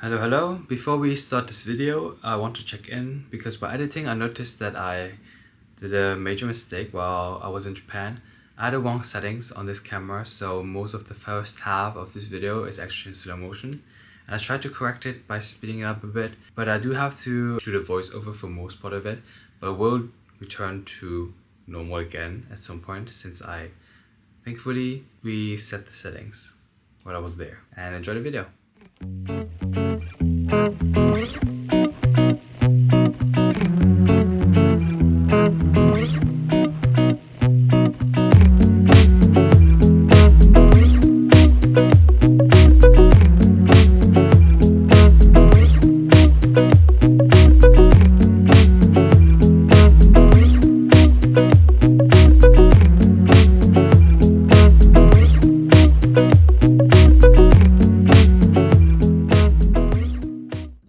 Hello. Before we start this video, I want to check in because while editing I noticed that I did a major mistake while I was in Japan. I had the wrong settings on this camera, so most of the first half of this video is actually in slow motion. And I tried to correct it by speeding it up a bit, but I do have to do the voiceover for most part of it, but will return to normal again at some point since I thankfully reset the settings while I was there. And enjoy the video.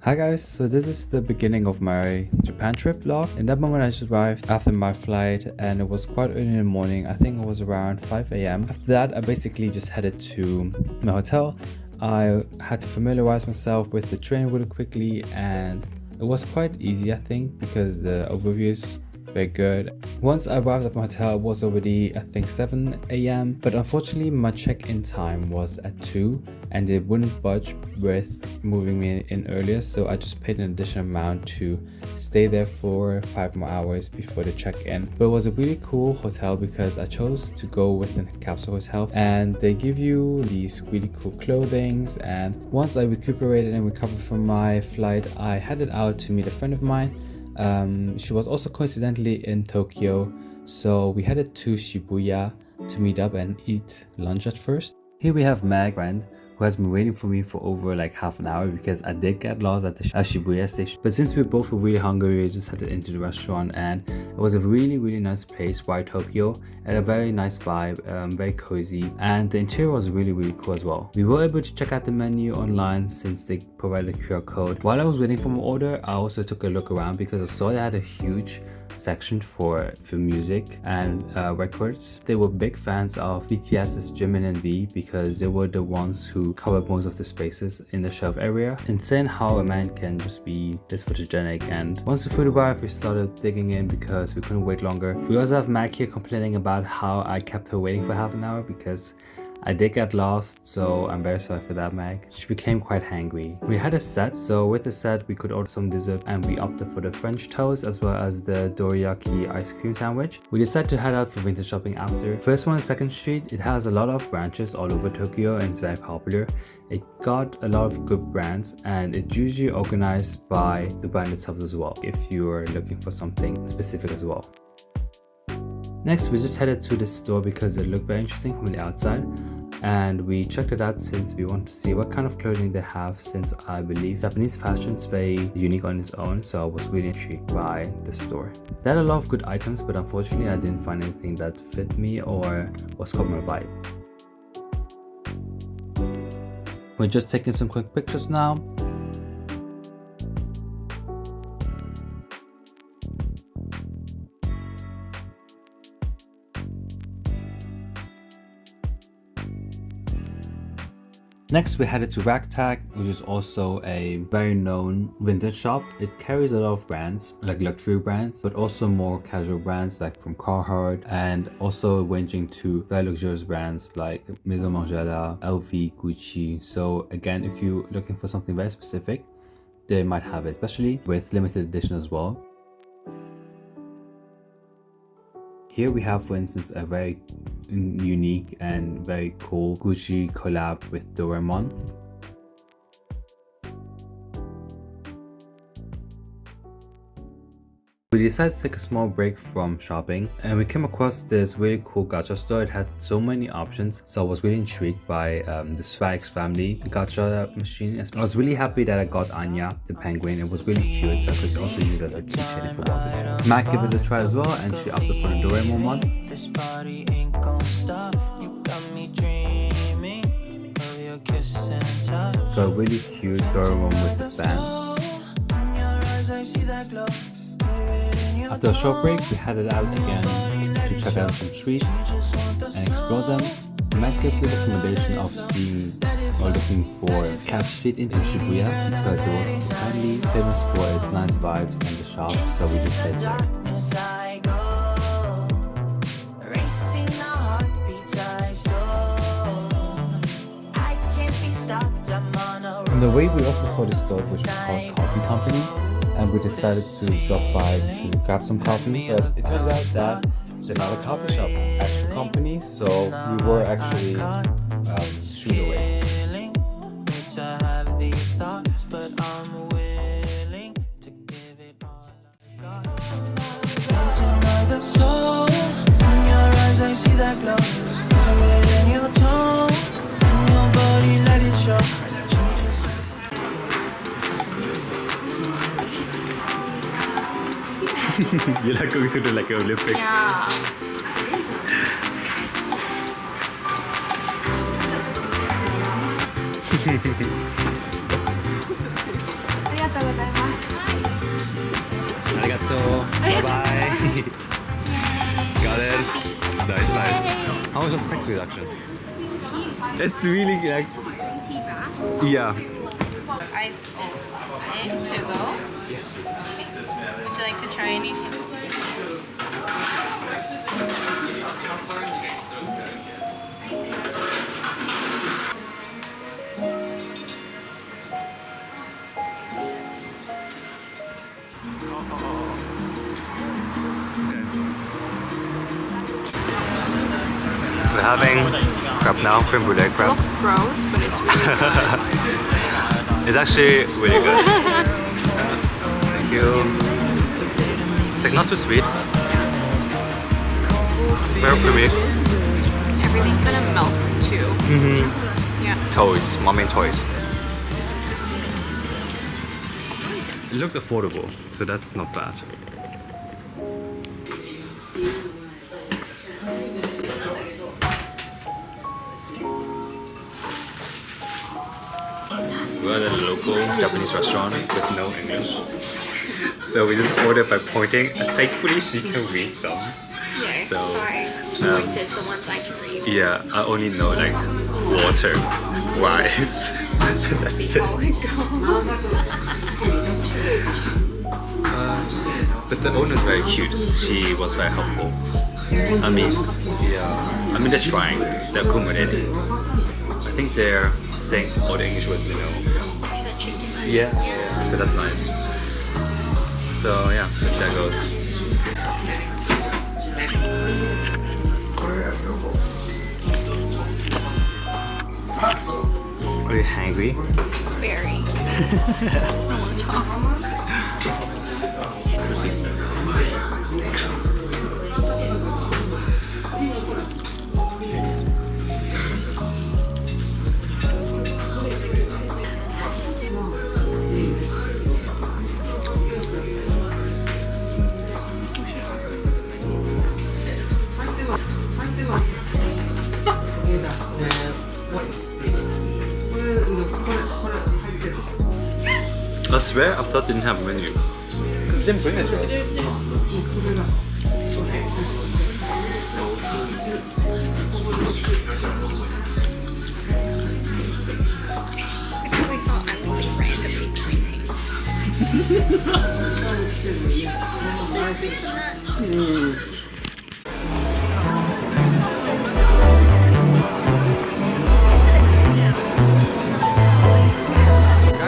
Hi guys, so this is the beginning of my Japan trip vlog. In that moment I just arrived after my flight and it was quite early in the morning. I think it was around 5 a.m. After that I basically just headed to my hotel. I had to familiarize myself with the train really quickly and it was quite easy I think because the overview is very good. Once I arrived at my hotel, it was already I think 7 a.m. but unfortunately my check-in time was at 2 and they wouldn't budge with moving me in earlier, so I just paid an additional amount to stay there for 5 more hours before the check-in. But it was a really cool hotel because I chose to go with a capsule hotel and they give you these really cool clothings. And once I recuperated and recovered from my flight, I headed out to meet a friend of mine. She was also coincidentally in Tokyo, so we headed to Shibuya to meet up and eat lunch at first. Here we have Meg, friend, who has been waiting for me for over like half an hour because I did get lost at the Shibuya station. But since we both were really hungry, we just headed into the restaurant and it was a really nice place, White Tokyo, and a very nice vibe, very cozy, and the interior was really cool as well. We were able to check out the menu online since they provided a QR code. While I was waiting for my order, I also took a look around because I saw they had a huge section for music and records. They were big fans of BTS's Jimin and V because they were the ones who covered most of the spaces in the shelf area. Insane how a man can just be this photogenic. And once the food arrived, we started digging in because we couldn't wait longer. We also have Mag here complaining about how I kept her waiting for half an hour because I did get lost, so I'm very sorry for that, Meg. She became quite hangry. We had a set, so with the set we could order some dessert and we opted for the French toast as well as the dorayaki ice cream sandwich. We decided to head out for vintage shopping after. First one on 2nd Street, it has a lot of branches all over Tokyo and it's very popular. It got a lot of good brands and it's usually organized by the brand itself as well, if you are looking for something specific as well. Next, we just headed to this store because it looked very interesting from the outside and we checked it out since we want to see what kind of clothing they have, since I believe Japanese fashion is very unique on its own, so I was really intrigued by the store. They had a lot of good items, but unfortunately I didn't find anything that fit me or was caught my vibe. We're just taking some quick pictures now. Next, we headed to Ragtag, which is also a very known vintage shop. It carries a lot of brands, like luxury brands, but also more casual brands like from Carhartt, and also ranging to very luxurious brands like Maison Margiela, LV, Gucci. So again, if you're looking for something very specific, they might have it, especially with limited edition as well. Here we have, for instance, a very unique and very cool Gucci collab with Doraemon. We decided to take a small break from shopping and we came across this really cool gacha store. It had so many options, so I was really intrigued by the Swags family gacha machine. I was really happy that I got Anya, the penguin. It was really cute, so I could also use it as a keychain if I wanted. Matt gave it a try as well and she opted for the Doraemon one. This party ain't gonna stop. You got me dreaming of your kiss and touch. So a really cute Doraemon with the fan. After a short break, we headed out again to check out some streets and explore them. We might give you the recommendation of seeing or looking for Cat Street in Shibuya because it was apparently famous for its nice vibes and the shop, so we just stayed there. On the way we also saw this store which was called Coffee Company, and we decided to drop by to grab some coffee, but it turns out that they're not a coffee shop, actual company, so we were actually shooed away. You like going to the Olympics? Yeah. Arigato. Bye-bye. Got it. Nice. How much was tax reduction? It's really like... Yeah. Ice to go. Yes, please. Would you like to try anything? We're having crab now, creme brulee It crab. looks gross, but it's really good. It's actually really good. Thank you. It's like not too sweet. Very creamy. Everything kind of melts into. Yeah. Toys, mommy toys. It looks affordable, so that's not bad. We're at a local Japanese restaurant with no English. So we just ordered by pointing. Thankfully she can read some. Yeah. So, sorry. She pointed the ones I can read. Yeah, I only know like water, rice. See how it goes. But the owner is very cute. She was very helpful. I mean, yeah. I mean, they're trying. They're accommodating. I think they're saying all the English words they know. Is that chicken? Yeah. So that's nice. So yeah, let's see how it goes. Are you hungry? Very. I don't want to talk. I swear I thought they didn't have a menu. Because they didn't bring it to us. I probably thought I was like randomly pointing.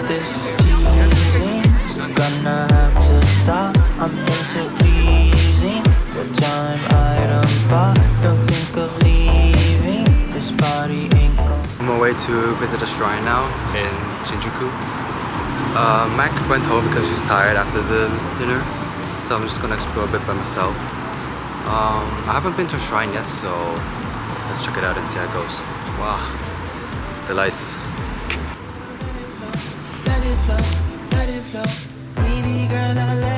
This teasing's gonna have to stop. I'm into pleasing. Good time item bar. Don't think of leaving. This party ain't gonna. I'm on my way to visit a shrine now in Shinjuku. Mac went home because she's tired after the dinner, so I'm just gonna explore a bit by myself. I haven't been to a shrine yet, so let's check it out and see how it goes. Wow, the lights. Let it flow, let it flow. Baby girl, now let